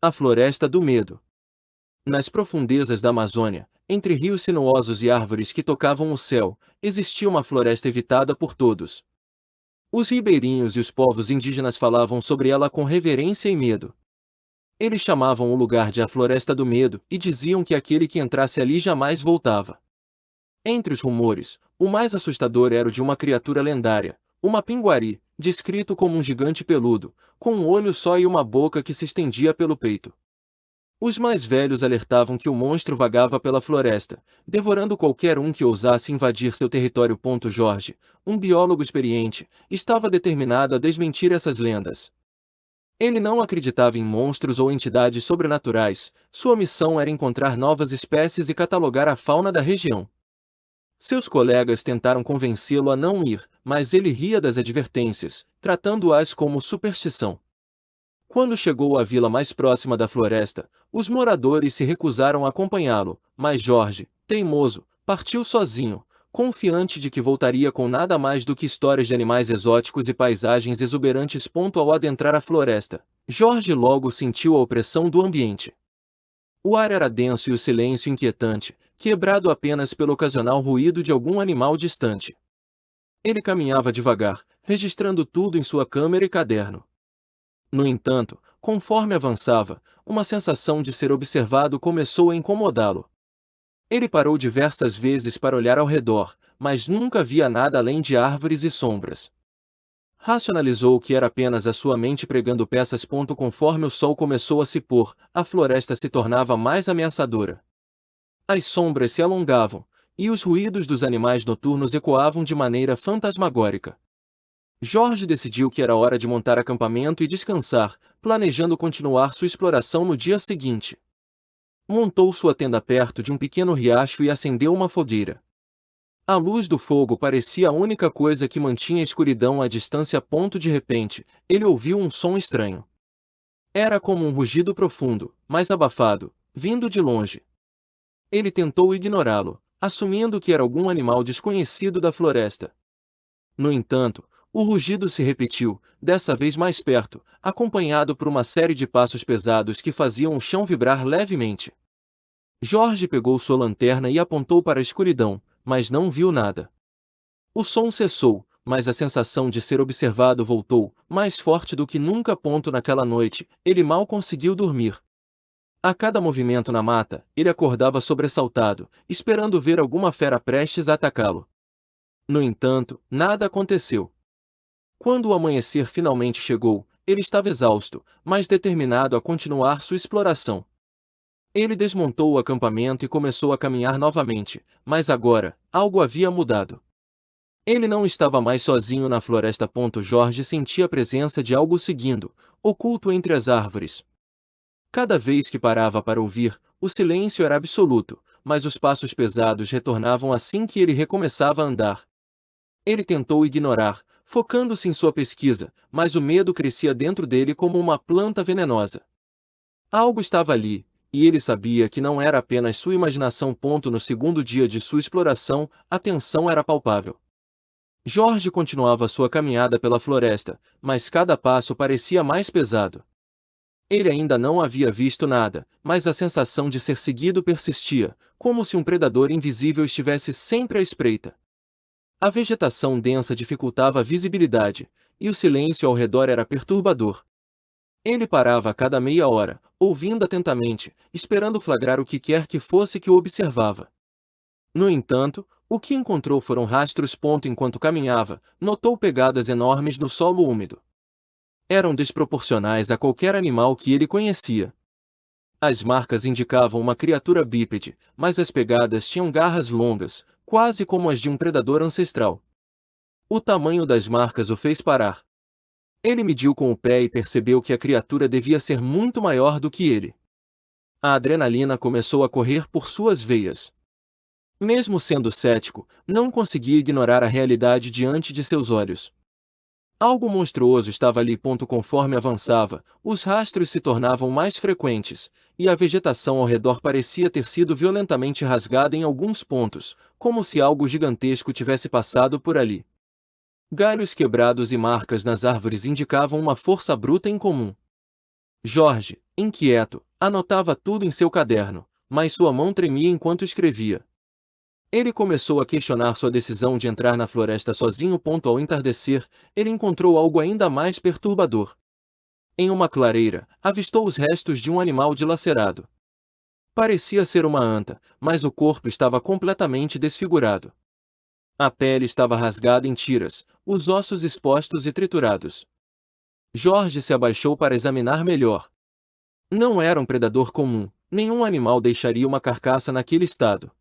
A Floresta do Medo. Nas profundezas da Amazônia, entre rios sinuosos e árvores que tocavam o céu, existia uma floresta evitada por todos. Os ribeirinhos e os povos indígenas falavam sobre ela com reverência e medo. Eles chamavam o lugar de a Floresta do Medo e diziam que aquele que entrasse ali jamais voltava. Entre os rumores, o mais assustador era o de uma criatura lendária, uma pinguari, descrito como um gigante peludo, com um olho só e uma boca que se estendia pelo peito. Os mais velhos alertavam que o monstro vagava pela floresta, devorando qualquer um que ousasse invadir seu território. Jorge, um biólogo experiente, estava determinado a desmentir essas lendas. Ele não acreditava em monstros ou entidades sobrenaturais, sua missão era encontrar novas espécies e catalogar a fauna da região. Seus colegas tentaram convencê-lo a não ir, mas ele ria das advertências, tratando-as como superstição. Quando chegou à vila mais próxima da floresta, os moradores se recusaram a acompanhá-lo, mas Jorge, teimoso, partiu sozinho, confiante de que voltaria com nada mais do que histórias de animais exóticos e paisagens exuberantes. Ao adentrar a floresta, Jorge logo sentiu a opressão do ambiente. O ar era denso e o silêncio inquietante, quebrado apenas pelo ocasional ruído de algum animal distante. Ele caminhava devagar, registrando tudo em sua câmera e caderno. No entanto, conforme avançava, uma sensação de ser observado começou a incomodá-lo. Ele parou diversas vezes para olhar ao redor, mas nunca via nada além de árvores e sombras. Racionalizou que era apenas a sua mente pregando peças. Conforme o sol começou a se pôr, a floresta se tornava mais ameaçadora. As sombras se alongavam, e os ruídos dos animais noturnos ecoavam de maneira fantasmagórica. Jorge decidiu que era hora de montar acampamento e descansar, planejando continuar sua exploração no dia seguinte. Montou sua tenda perto de um pequeno riacho e acendeu uma fogueira. A luz do fogo parecia a única coisa que mantinha a escuridão à distância. De repente, ele ouviu um som estranho. Era como um rugido profundo, mas abafado, vindo de longe. Ele tentou ignorá-lo, assumindo que era algum animal desconhecido da floresta. No entanto, o rugido se repetiu, dessa vez mais perto, acompanhado por uma série de passos pesados que faziam o chão vibrar levemente. Jorge pegou sua lanterna e apontou para a escuridão, mas não viu nada. O som cessou, mas a sensação de ser observado voltou, mais forte do que nunca. Naquela noite, ele mal conseguiu dormir. A cada movimento na mata, ele acordava sobressaltado, esperando ver alguma fera prestes a atacá-lo. No entanto, nada aconteceu. Quando o amanhecer finalmente chegou, ele estava exausto, mas determinado a continuar sua exploração. Ele desmontou o acampamento e começou a caminhar novamente, mas agora, algo havia mudado. Ele não estava mais sozinho na floresta. Jorge sentia a presença de algo seguindo, oculto entre as árvores. Cada vez que parava para ouvir, o silêncio era absoluto, mas os passos pesados retornavam assim que ele recomeçava a andar. Ele tentou ignorar, focando-se em sua pesquisa, mas o medo crescia dentro dele como uma planta venenosa. Algo estava ali, e ele sabia que não era apenas sua imaginação. No segundo dia de sua exploração, a tensão era palpável. Jorge continuava sua caminhada pela floresta, mas cada passo parecia mais pesado. Ele ainda não havia visto nada, mas a sensação de ser seguido persistia, como se um predador invisível estivesse sempre à espreita. A vegetação densa dificultava a visibilidade, e o silêncio ao redor era perturbador. Ele parava a cada meia hora, ouvindo atentamente, esperando flagrar o que quer que fosse que o observava. No entanto, o que encontrou foram rastros. Enquanto caminhava, notou pegadas enormes no solo úmido. Eram desproporcionais a qualquer animal que ele conhecia. As marcas indicavam uma criatura bípede, mas as pegadas tinham garras longas, quase como as de um predador ancestral. O tamanho das marcas o fez parar. Ele mediu com o pé e percebeu que a criatura devia ser muito maior do que ele. A adrenalina começou a correr por suas veias. Mesmo sendo cético, não conseguia ignorar a realidade diante de seus olhos. Algo monstruoso estava ali. Conforme avançava, os rastros se tornavam mais frequentes, e a vegetação ao redor parecia ter sido violentamente rasgada em alguns pontos, como se algo gigantesco tivesse passado por ali. Galhos quebrados e marcas nas árvores indicavam uma força bruta incomum. Jorge, inquieto, anotava tudo em seu caderno, mas sua mão tremia enquanto escrevia. Ele começou a questionar sua decisão de entrar na floresta sozinho. Ao entardecer, ele encontrou algo ainda mais perturbador. Em uma clareira, avistou os restos de um animal dilacerado. Parecia ser uma anta, mas o corpo estava completamente desfigurado. A pele estava rasgada em tiras, os ossos expostos e triturados. Jorge se abaixou para examinar melhor. Não era um predador comum, nenhum animal deixaria uma carcaça naquele estado.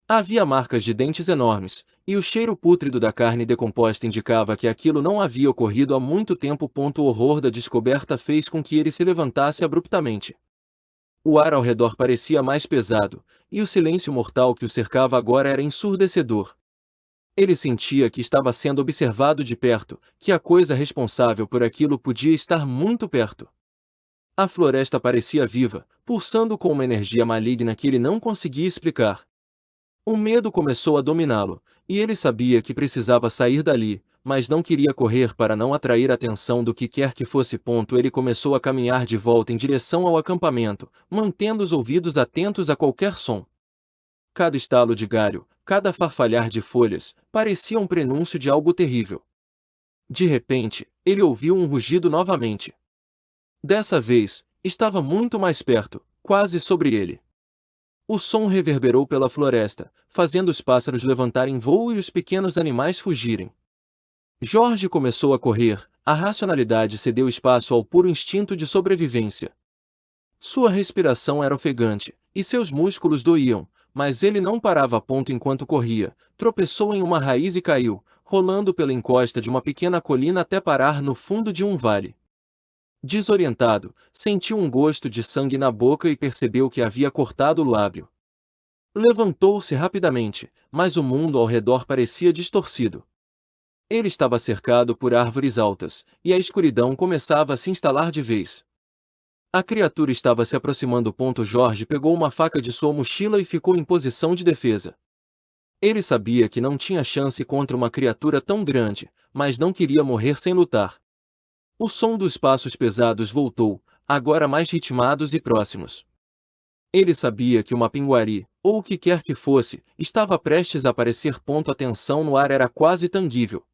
Havia marcas de dentes enormes, e o cheiro pútrido da carne decomposta indicava que aquilo não havia ocorrido há muito tempo. O horror da descoberta fez com que ele se levantasse abruptamente. O ar ao redor parecia mais pesado, e o silêncio mortal que o cercava agora era ensurdecedor. Ele sentia que estava sendo observado de perto, que a coisa responsável por aquilo podia estar muito perto. A floresta parecia viva, pulsando com uma energia maligna que ele não conseguia explicar. O medo começou a dominá-lo, e ele sabia que precisava sair dali, mas não queria correr para não atrair a atenção do que quer que fosse. Ele começou a caminhar de volta em direção ao acampamento, mantendo os ouvidos atentos a qualquer som. Cada estalo de galho, cada farfalhar de folhas, parecia um prenúncio de algo terrível. De repente, ele ouviu um rugido novamente. Dessa vez, estava muito mais perto, quase sobre ele. O som reverberou pela floresta, fazendo os pássaros levantarem voo e os pequenos animais fugirem. Jorge começou a correr, a racionalidade cedeu espaço ao puro instinto de sobrevivência. Sua respiração era ofegante, e seus músculos doíam, mas ele não parava. Enquanto corria, tropeçou em uma raiz e caiu, rolando pela encosta de uma pequena colina até parar no fundo de um vale. Desorientado, sentiu um gosto de sangue na boca e percebeu que havia cortado o lábio. Levantou-se rapidamente, mas o mundo ao redor parecia distorcido. Ele estava cercado por árvores altas, e a escuridão começava a se instalar de vez. A criatura estava se aproximando. Jorge pegou uma faca de sua mochila e ficou em posição de defesa. Ele sabia que não tinha chance contra uma criatura tão grande, mas não queria morrer sem lutar. O som dos passos pesados voltou, agora mais ritmados e próximos. Ele sabia que uma pinguari, ou o que quer que fosse, estava prestes a aparecer. A tensão no ar era quase tangível.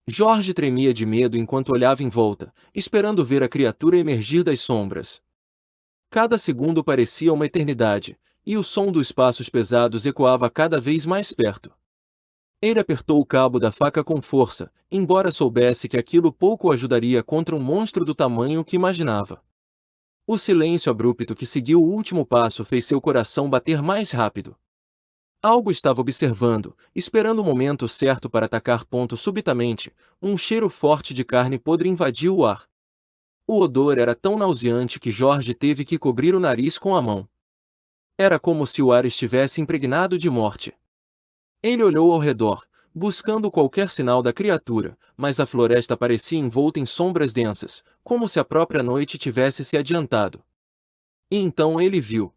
Jorge tremia de medo enquanto olhava em volta, esperando ver a criatura emergir das sombras. Cada segundo parecia uma eternidade, e o som dos passos pesados ecoava cada vez mais perto. Ele apertou o cabo da faca com força, embora soubesse que aquilo pouco o ajudaria contra um monstro do tamanho que imaginava. O silêncio abrupto que seguiu o último passo fez seu coração bater mais rápido. Algo estava observando, esperando o momento certo para atacar. Subitamente, um cheiro forte de carne podre invadiu o ar. O odor era tão nauseante que Jorge teve que cobrir o nariz com a mão. Era como se o ar estivesse impregnado de morte. Ele olhou ao redor, buscando qualquer sinal da criatura, mas a floresta parecia envolta em sombras densas, como se a própria noite tivesse se adiantado. E então ele viu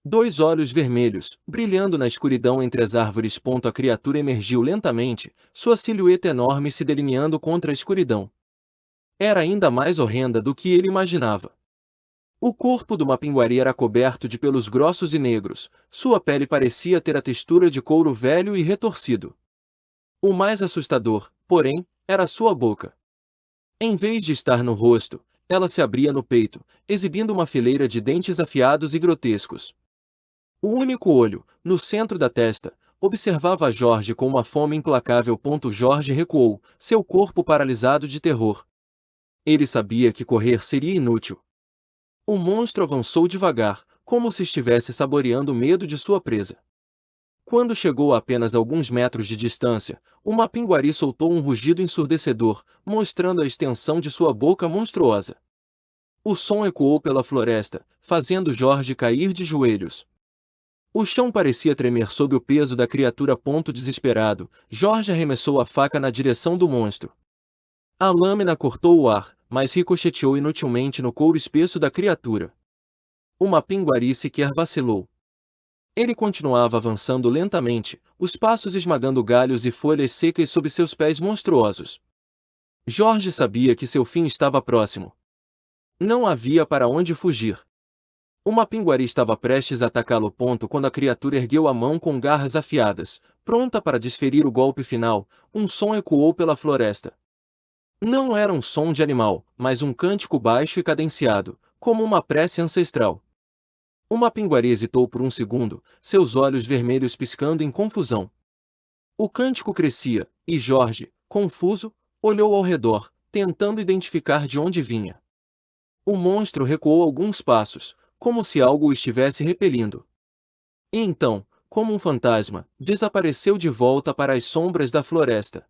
2 olhos vermelhos, brilhando na escuridão entre as árvores. A criatura emergiu lentamente, sua silhueta enorme se delineando contra a escuridão. Era ainda mais horrenda do que ele imaginava. O corpo do mapinguari era coberto de pelos grossos e negros, sua pele parecia ter a textura de couro velho e retorcido. O mais assustador, porém, era sua boca. Em vez de estar no rosto, ela se abria no peito, exibindo uma fileira de dentes afiados e grotescos. O único olho, no centro da testa, observava Jorge com uma fome implacável. Jorge recuou, seu corpo paralisado de terror. Ele sabia que correr seria inútil. O monstro avançou devagar, como se estivesse saboreando o medo de sua presa. Quando chegou a apenas alguns metros de distância, o mapinguari soltou um rugido ensurdecedor, mostrando a extensão de sua boca monstruosa. O som ecoou pela floresta, fazendo Jorge cair de joelhos. O chão parecia tremer sob o peso da criatura. Desesperado, Jorge arremessou a faca na direção do monstro. A lâmina cortou o ar, mas ricocheteou inutilmente no couro espesso da criatura. O mapinguari sequer vacilou. Ele continuava avançando lentamente, os passos esmagando galhos e folhas secas sob seus pés monstruosos. Jorge sabia que seu fim estava próximo. Não havia para onde fugir. Uma pinguari estava prestes a atacá-lo. Quando a criatura ergueu a mão com garras afiadas, pronta para desferir o golpe final, um som ecoou pela floresta. Não era um som de animal, mas um cântico baixo e cadenciado, como uma prece ancestral. Uma pinguari hesitou por um segundo, seus olhos vermelhos piscando em confusão. O cântico crescia, e Jorge, confuso, olhou ao redor, tentando identificar de onde vinha. O monstro recuou alguns passos, como se algo o estivesse repelindo. E então, como um fantasma, desapareceu de volta para as sombras da floresta.